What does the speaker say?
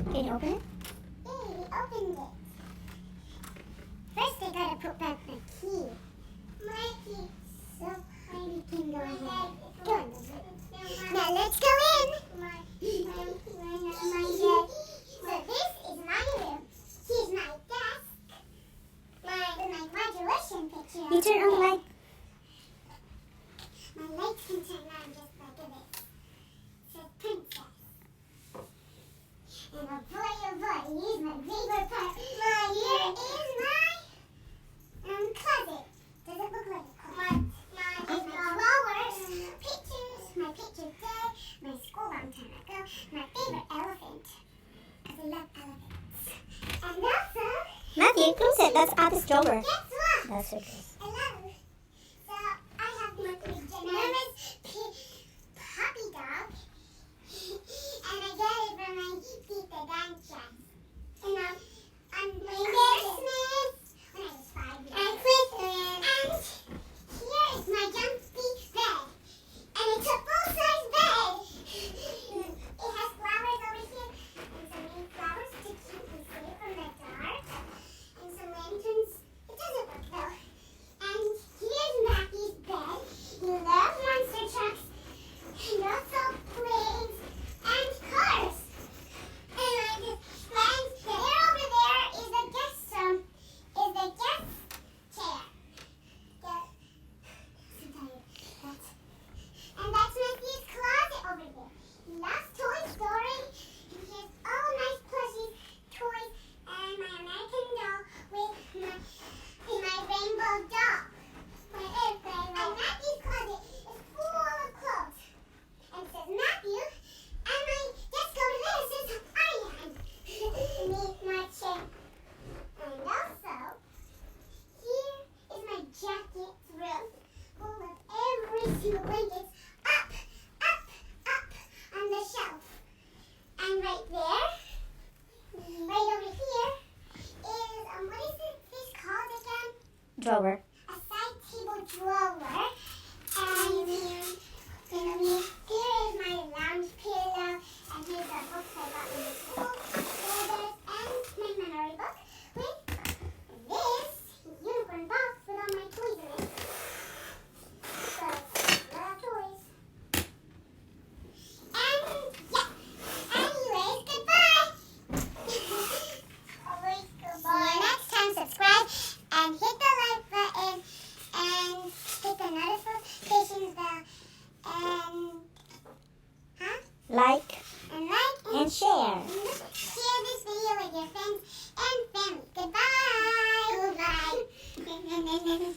Can you open it? Yeah, we opened it. First, I gotta put back the key. My key. So we can go ahead. Go on. Now let's go in. So this is my room. Here's my desk. My graduation picture. You turn on the light. My lights can turn on just like this. It says princess. And oh boy, here's my favorite part. Here is my closet. Does it look like a closet? My flowers, pictures, my picture day, my school long time ago, my favorite elephant. Because I love elephants. And also, Matthew, close it. That's out the drawer. guess what? That's okay. I love it. So I have my pajamas puppy dog. And I get it from my Tita Dancha. And I'm playing Christmas when I was 5 years old. And here is my jumpy bed. And it's a full-size bed. It has flowers over here. And some mini flowers to keep me safe from the dark. And some lanterns. It doesn't work though. And here's Matthew's bed. He loves monster trucks. And also planes and cars. And there over there is the guest room. Is the guest chair. And that's Matthew's closet over there. He loves Toy Story. And he has all nice plushies, toys, and my American doll with my rainbow doll. And Matthew's closet is full of clothes. And it says Matthew. And my desk over there says Arianne. Beneath my chair. And also, here is my jacket room full of every single blanket up on the shelf. And right there, right over here, is, what is this called again? Drawer. A side table drawer. And here is my lounge pillow. And here's the books I got in the school. Folders and my memory book with this unicorn box with all my toys in it. So, a lot of toys. And, yeah. Anyways, goodbye. Always goodbye. See you next time. Subscribe and hit the like button and hit the notifications bell and Like and and share. share this video with your friends and family. Goodbye. Goodbye.